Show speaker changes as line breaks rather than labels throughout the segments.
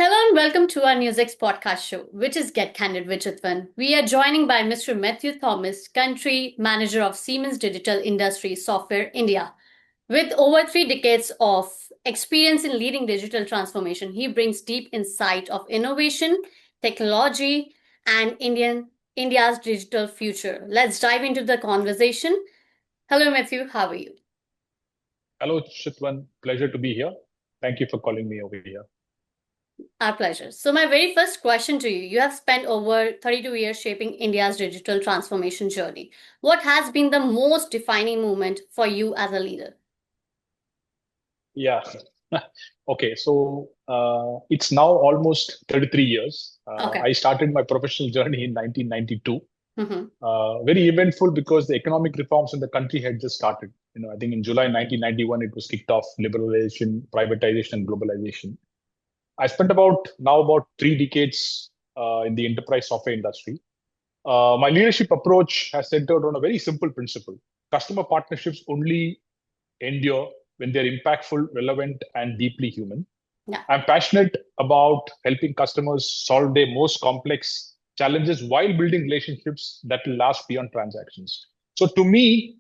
Hello and welcome to our NewsX podcast show, which is Get Candid with Chitvan. We are joining by Mr. Matthew Thomas, Country Manager of Siemens Digital Industry Software India. With over 3 decades of experience in leading digital transformation, he brings deep insight of innovation, technology, and India's digital future. Let's dive into the conversation. Hello, Matthew. How are you?
Hello, Chitvan. Pleasure to be here. Thank you for calling me over here.
Our pleasure. So, my very first question to you: you have spent over 32 years shaping India's digital transformation journey. What has been the most defining moment for you as a leader?
Yeah. Okay, so it's now almost 33 years.
Okay.
I started my professional journey in 1992.
Mm-hmm.
Very eventful because the economic reforms in the country had just started. I think in July 1991, it was kicked off: liberalization, privatization, and globalization. I spent about 3 decades in the enterprise software industry. My leadership approach has centered on a very simple principle: customer partnerships only endure when they're impactful, relevant, and deeply human.
Yeah.
I'm passionate about helping customers solve their most complex challenges while building relationships that will last beyond transactions. So, to me,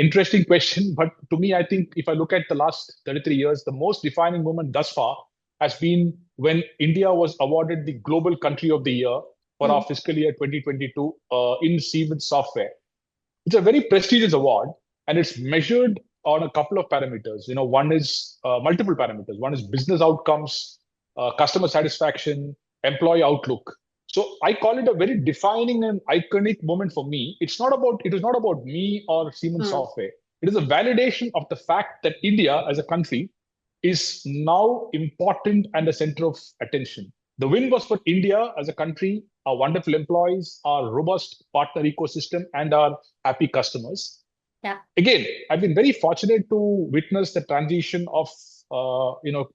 interesting question, but to me, I think if I look at the last 33 years, the most defining moment thus far has been when India was awarded the Global Country of the Year for our fiscal year 2022 in Siemens Software. It's a very prestigious award, and it's measured on a couple of parameters. One is multiple parameters. One is business outcomes, customer satisfaction, employee outlook. So I call it a very defining and iconic moment for me. It is not about me or Siemens Software. It is a validation of the fact that India as a country is now important and the center of attention. The win was for India as a country, our wonderful employees, our robust partner ecosystem, and our happy customers.
Yeah.
Again, I've been very fortunate to witness the transition of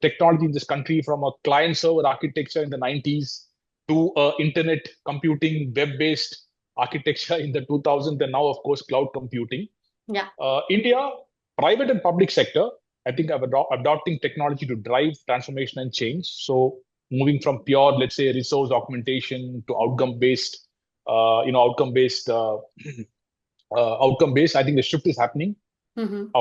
technology in this country from a client-server architecture in the 90s to internet computing, web-based architecture in the 2000s, and now, of course, cloud computing.
Yeah.
India, private and public sector, I think are adopting technology to drive transformation and change. So moving from pure, let's say, resource augmentation to outcome-based, outcome-based. I think the shift is happening from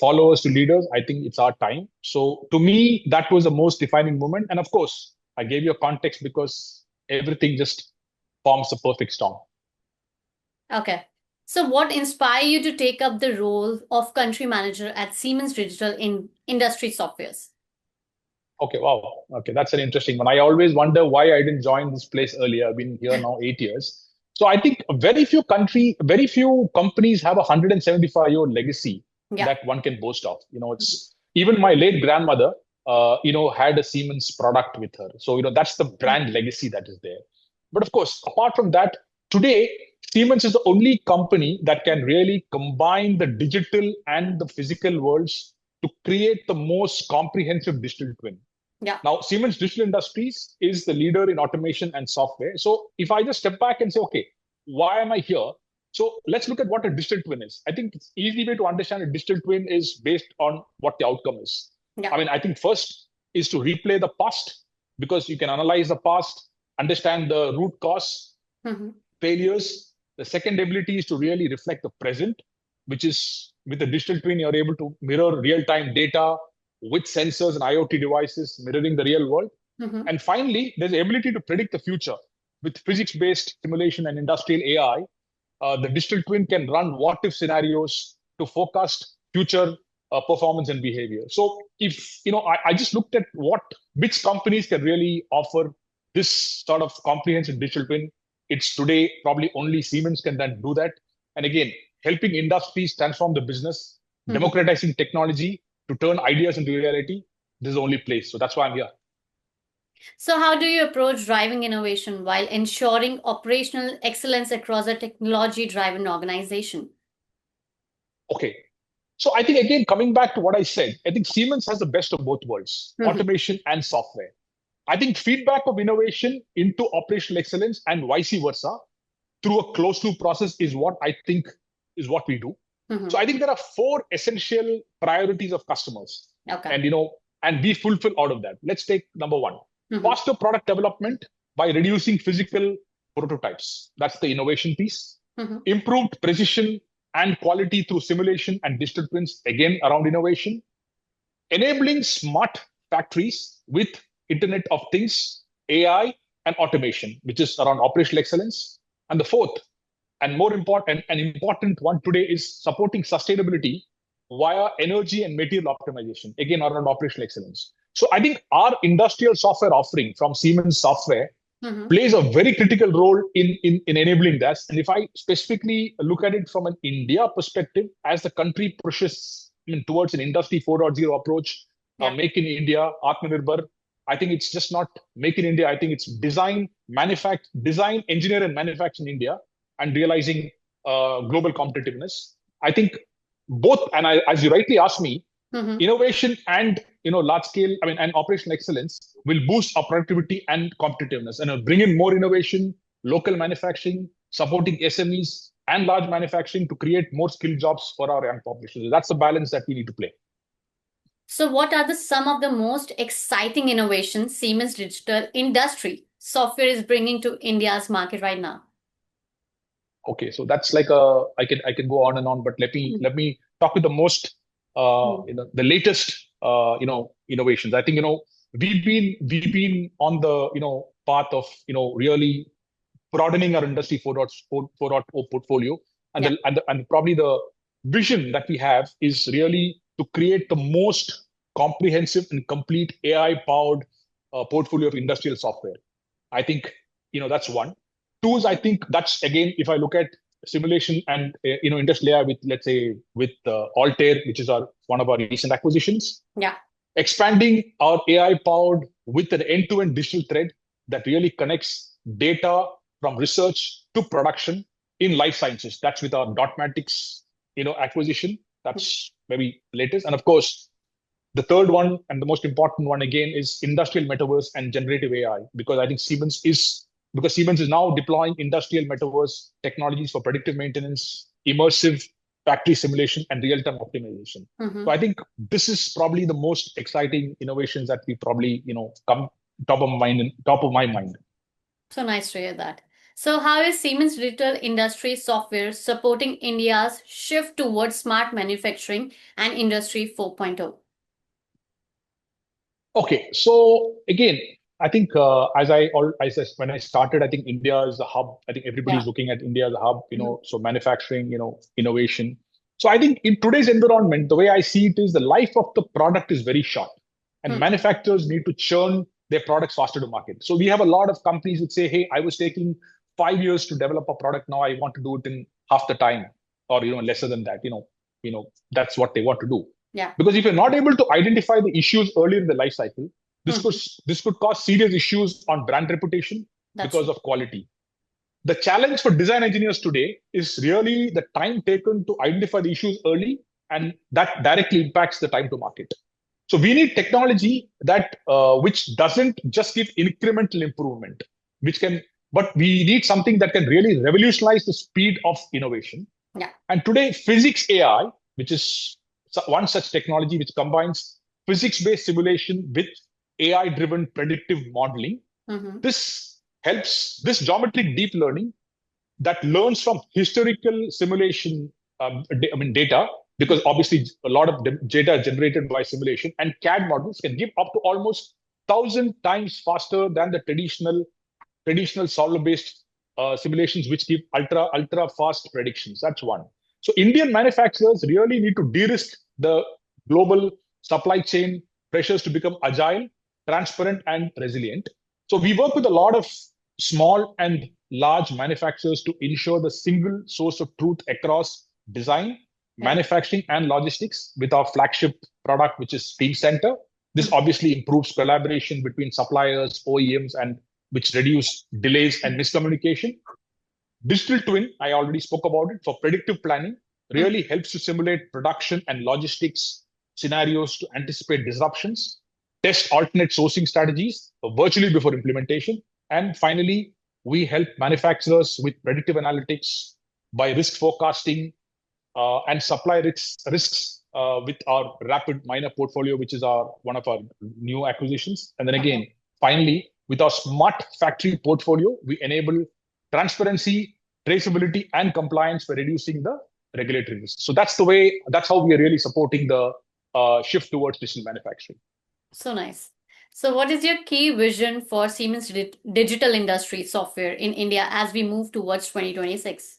followers to leaders. I think it's our time. So to me, that was the most defining moment. And of course, I gave you a context because everything just forms a perfect storm.
Okay. So, what inspired you to take up the role of country manager at Siemens Digital in Industry Softwares?
Okay, wow. Okay, that's an interesting one. I always wonder why I didn't join this place earlier. I've been here now 8 years. So I think very few companies have a 175-year-old legacy that one can boast of. It's even my late grandmother, had a Siemens product with her. So, that's the brand legacy that is there. But of course, apart from that, today, Siemens is the only company that can really combine the digital and the physical worlds to create the most comprehensive digital twin.
Yeah.
Now, Siemens Digital Industries is the leader in automation and software. So if I just step back and say, okay, why am I here? So let's look at what a digital twin is. I think it's easy way to understand a digital twin is based on what the outcome is.
Yeah.
I mean, I think first is to replay the past because you can analyze the past, understand the root cause, failures. The second ability is to really reflect the present, which is with the digital twin, you're able to mirror real-time data with sensors and IoT devices, mirroring the real world. And finally, there's the ability to predict the future. With physics-based simulation and industrial AI, the digital twin can run what-if scenarios to forecast future performance and behavior. So if, I just looked at which companies can really offer this sort of comprehensive digital twin. It's today probably only Siemens can then do that. And again, helping industries transform the business, democratizing technology to turn ideas into reality. This is the only place. So that's why I'm here.
So how do you approach driving innovation while ensuring operational excellence across a technology-driven organization?
Okay. So I think, again, coming back to what I said, I think Siemens has the best of both worlds, automation and software. I think feedback of innovation into operational excellence and vice versa through a closed-loop process is what I think is what we do. So I think there are 4 essential priorities of customers.
Okay.
And, and we fulfill out of that. Let's take number one.
Mhm.
Faster product development by reducing physical prototypes. That's the innovation piece.
Mhm.
Improved precision and quality through simulation and digital twins, again, around innovation. Enabling smart factories with Internet of Things, AI, and automation, which is around operational excellence. And the fourth, and more important, an important one today is supporting sustainability via energy and material optimization, again, around operational excellence. So I think our industrial software offering from Siemens Software
Mhm.
plays a very critical role in enabling that. And if I specifically look at it from an India perspective, as the country pushes towards an Industry 4.0 approach,
Yeah.
Make in India, Atmanirbhar, I think it's just not make in India. I think it's design, engineer, and manufacture in India, and realizing global competitiveness. I think both, and as you rightly asked me,
Mhm.
innovation and large scale, and operational excellence will boost our productivity and competitiveness, and bring in more innovation, local manufacturing, supporting SMEs and large manufacturing to create more skilled jobs for our young population. So that's the balance that we need to play.
So, what are some of the most exciting innovations Siemens Digital Industry Software is bringing to India's market right now?
Okay, so that's like I can go on and on, but let me talk with the most the latest innovations. I think we've been on the path of really broadening our industry 4.0 portfolio, and
Yeah.
and probably the vision that we have is really to create the most comprehensive and complete AI powered portfolio of industrial software. I think that's one. Two is, I think that's, again, if I look at simulation and industrial AI with, let's say, with Altair, which is our one of our recent acquisitions,
Yeah.
expanding our AI powered with an end-to-end digital thread that really connects data from research to production in life sciences. That's with our Dotmatics acquisition. That's very latest. And of course, the third one, and the most important one, again, is industrial metaverse and generative AI, because I think Siemens is now deploying industrial metaverse technologies for predictive maintenance, immersive factory simulation, and real-time optimization.
Mhm.
So I think this is probably the most exciting innovations that we probably come top of my mind.
So nice to hear that. So, how is Siemens Digital Industry Software supporting India's shift towards smart manufacturing and Industry 4.0?
Okay, so again, I think as I said when I started, I think India is the hub. I think
Yeah.
everybody's looking at India as a hub.
Mhm.
So manufacturing, innovation. So I think in today's environment, the way I see it is the life of the product is very short, and
Hmm.
manufacturers need to churn their products faster to market. So we have a lot of companies that say, "Hey, I was taking 5 years to develop a product. Now I want to do it in half the time, or lesser than that." That's what they want to do.
Yeah.
Because if you're not able to identify the issues earlier in the life cycle, this could
Mhm.
this could cause serious issues on brand reputation
That's
because
true.
of quality. The challenge for design engineers today is really the time taken to identify the issues early, and that directly impacts the time to market. So we need technology that which doesn't just give incremental improvement, which can, but we need something that can really revolutionize the speed of innovation.
Yeah.
And today, physics AI, which is one such technology which combines physics-based simulation with AI-driven predictive modeling.
Mhm.
This helps this geometric deep learning that learns from historical simulation, data, because obviously a lot of data generated by simulation, and CAD models can give up to almost 1,000 times faster than the traditional solver based simulations, which give ultra fast predictions. That's one. So Indian manufacturers really need to de-risk the global supply chain pressures to become agile, transparent, and resilient. So we work with a lot of small and large manufacturers to ensure the single source of truth across design,
Yeah.
manufacturing, and logistics with our flagship product, which is Team Center. This
Mhm.
obviously improves collaboration between suppliers, OEMs, and which reduce delays and miscommunication. Digital twin, I already spoke about it, for predictive planning,
Mhm.
really helps to simulate production and logistics scenarios to anticipate disruptions, test alternate sourcing strategies virtually before implementation. And finally, we help manufacturers with predictive analytics by risk forecasting and supply risks with our rapid miner portfolio, which is one of our new acquisitions. And then again, finally, with our smart factory portfolio, we enable transparency, traceability, and compliance for reducing the regulatory risk. So that's how we are really supporting the shift towards digital manufacturing.
So nice. So what is your key vision for Siemens digital industry software in India as we move towards 2026?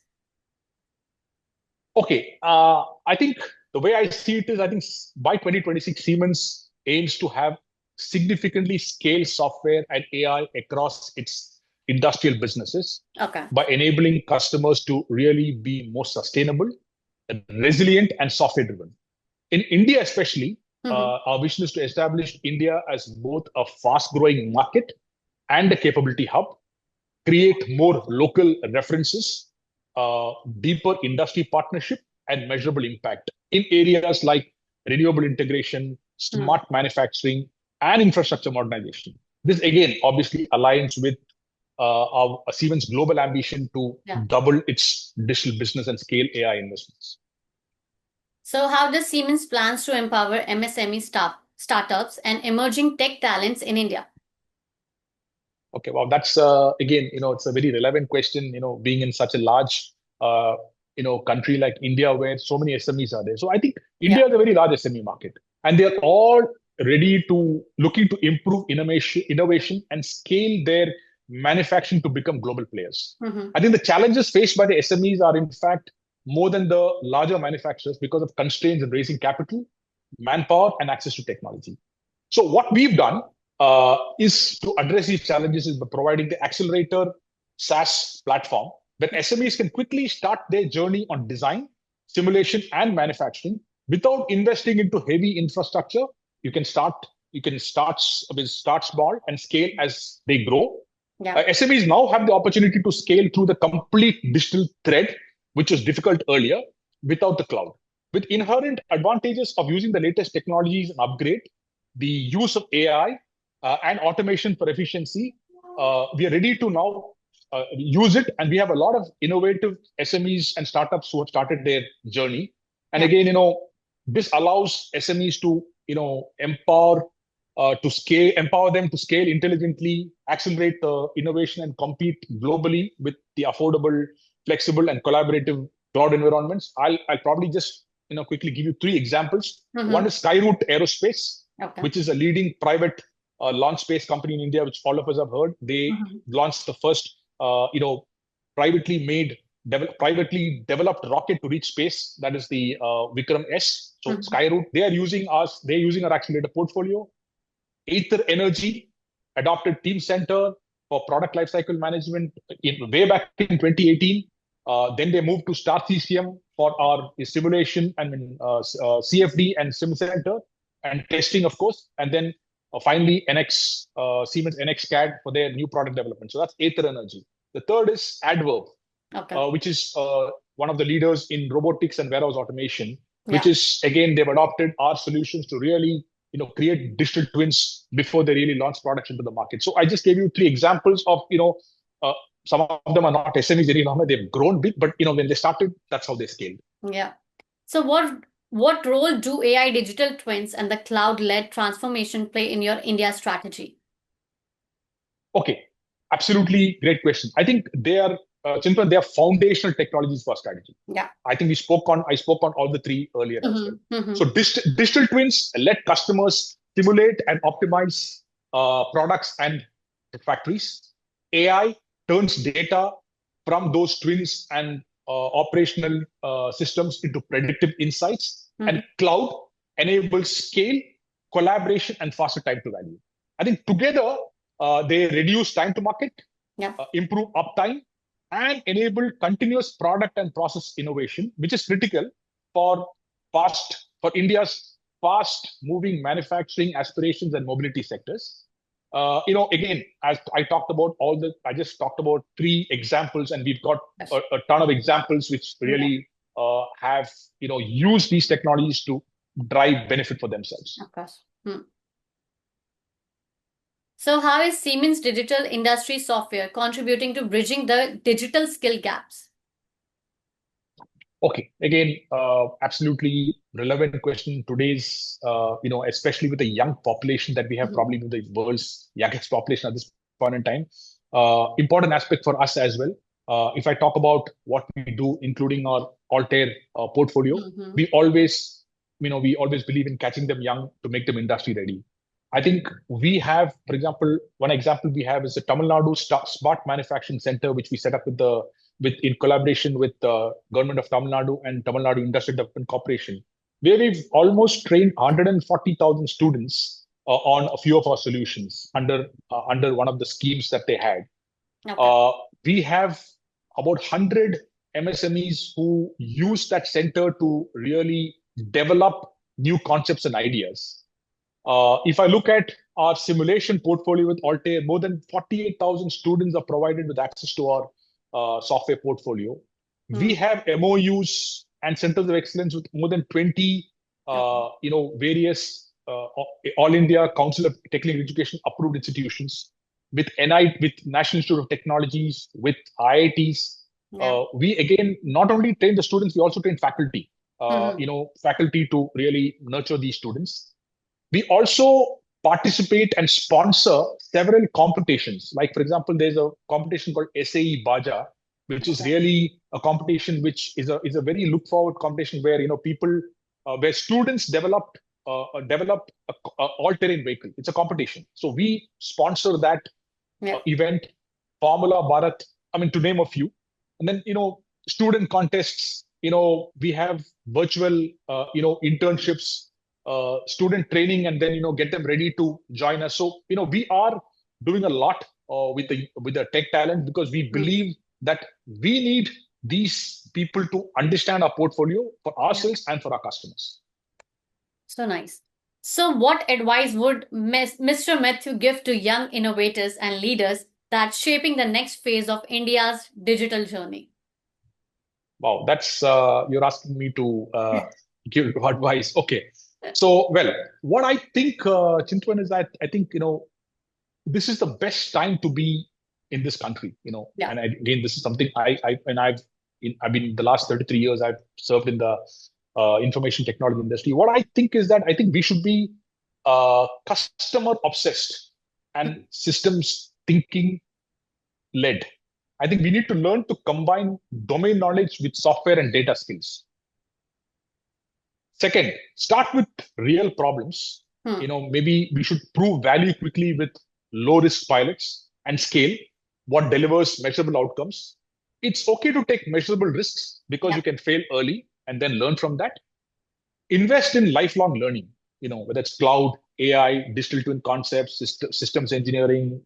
Okay, I think the way I see it is, I think by 2026, Siemens aims to have significantly scaled software and AI across its industrial businesses by enabling customers to really be more sustainable, resilient, and software driven. In India, especially, our vision is to establish India as both a fast growing market and a capability hub, create more local references, deeper industry partnership, and measurable impact in areas like renewable integration, smart manufacturing, and infrastructure modernization. This again obviously aligns with our Siemens global ambition to double its digital business and scale AI investments.
So how does Siemens plans to empower MSME startups and emerging tech talents in India?
Okay, well, that's again, it's a very relevant question, being in such a large, country like India where so many SMEs are there. So I think India is a very large SME market, and they're all looking to improve innovation and scale their manufacturing to become global players. I think the challenges faced by the SMEs are in fact more than the larger manufacturers because of constraints in raising capital, manpower, and access to technology. So what we've done is to address these challenges is by providing the accelerator SaaS platform where SMEs can quickly start their journey on design, simulation, and manufacturing without investing into heavy infrastructure. You can start small and scale as they grow. SMEs now have the opportunity to scale through the complete digital thread, which was difficult earlier without the cloud. With inherent advantages of using the latest technologies and upgrade, the use of AI and automation for efficiency, we are ready to now use it. And we have a lot of innovative SMEs and startups who have started their journey. And again, this allows SMEs to, empower them to scale intelligently, accelerate the innovation, and compete globally with the affordable, flexible, and collaborative cloud environments. I'll probably just quickly give you three examples. One is Skyroot Aerospace, which is a leading private launch space company in India, which all of us have heard. They launched the first, privately developed rocket to reach space. That is the Vikram S. So Skyroot, they're using our accelerator portfolio. Aether Energy adopted Team Center for product lifecycle management way back in 2018. Then they moved to Star CCM for our simulation and CFD and Sim Center and testing, of course. And then finally, Siemens NX CAD for their new product development. So that's Aether Energy. The third is Adverb, which is one of the leaders in robotics and warehouse automation, which is, again, they've adopted our solutions to really create digital twins before they really launch products into the market. So I just gave you three examples of, some of them are not SMEs any longer. They've grown big, but when they started, that's how they scaled.
Yeah. So what role do AI digital twins and the cloud-led transformation play in your India strategy?
Okay, absolutely great question. I think they are, Chitvan, they are foundational technologies for our strategy.
Yeah.
I think I spoke on all the three earlier as well. So digital twins let customers simulate and optimize products and factories. AI turns data from those twins and operational systems into predictive insights, and cloud enables scale, collaboration, and faster time to value. I think together they reduce time to market, improve uptime, and enable continuous product and process innovation, which is critical for India's fast-moving manufacturing aspirations and mobility sectors. Again, as I just talked about three examples, and we've got a ton of examples which really have used these technologies to drive benefit for themselves.
Of course. So how is Siemens digital industry software contributing to bridging the digital skill gaps?
Okay, again, absolutely relevant question in today's, especially with the young population that we have,
Mhm.
probably the world's youngest population at this point in time. Important aspect for us as well. If I talk about what we do, including our Altair portfolio,
Mhm.
we always believe in catching them young to make them industry ready. I think we have, for example, one example we have is the Tamil Nadu Smart Manufacturing Center, which we set up with in collaboration with the government of Tamil Nadu and Tamil Nadu Industrial Development Corporation, where we've almost trained 140,000 students on a few of our solutions under one of the schemes that they had.
Okay.
Uh, we have about 100 MSMEs who use that center to really develop new concepts and ideas. If I look at our simulation portfolio with Altair, more than 48,000 students are provided with access to our software portfolio. We
Mm.
have MOUs and centers of excellence with more than 20,
Okay.
various All India Council of Technical Education approved institutions, with with National Institute of Technologies, with IITs.
Yeah.
We again not only train the students, we also train faculty.
Mhm.
Faculty to really nurture these students. We also participate and sponsor several competitions. Like, for example, there's a competition called SAE Baja, which is
Okay.
really a competition which is a very look forward competition where people where students develop a all terrain vehicle. It's a competition, so we sponsor that
Yeah.
event. Formula Bharat, I mean, to name a few. And then student contests. We have virtual internships, student training, and then get them ready to join us. So we are doing a lot with the tech talent, because we
Mm.
believe that we need these people to understand our portfolio for
Yeah.
ourselves and for our customers.
So nice. So, what advice would Mr. Matthew give to young innovators and leaders that's shaping the next phase of India's digital journey?
Wow, that's you're asking me to give advice. Okay, so well, what I think, Chintwan, is that I think this is the best time to be in this country.
Yeah.
And again, this is something I've been the last 33 years I've served in the information technology industry. What I think is that I think we should be customer obsessed and systems thinking led. I think we need to learn to combine domain knowledge with software and data skills. Second, start with real problems.
Hmm.
Maybe we should prove value quickly with low risk pilots and scale what delivers measurable outcomes. It's okay to take measurable risks because
Yeah.
you can fail early and then learn from that. Invest in lifelong learning, whether it's cloud, AI, digital twin concepts, systems engineering,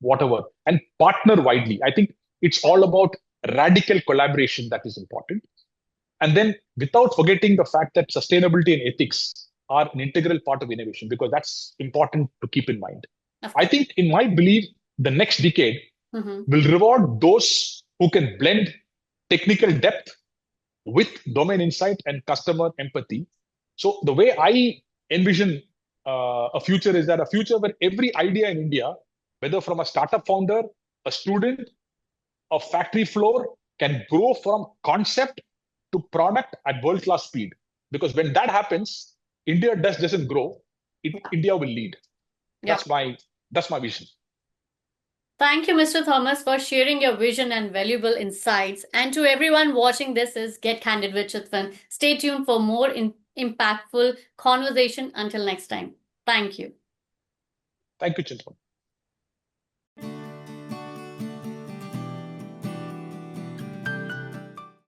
whatever, and partner widely. I think it's all about radical collaboration that is important. And then, without forgetting the fact that sustainability and ethics are an integral part of innovation, because that's important to keep in mind.
Of
I
course.
think, in my belief, the next decade
Mm-hmm.
will reward those who can blend technical depth with domain insight and customer empathy. So the way I envision a future is that a future where every idea in India, whether from a startup founder, a student, a factory floor, can grow from concept to product at world-class speed. Because when that happens, India doesn't grow;
Yeah.
India will lead.
Yeah.
That's my vision.
Thank you, Mr. Thomas, for sharing your vision and valuable insights. And to everyone watching, this is Get Candid with Chitvan. Stay tuned for more impactful conversation. Until next time. Thank you.
Thank you, Chintan.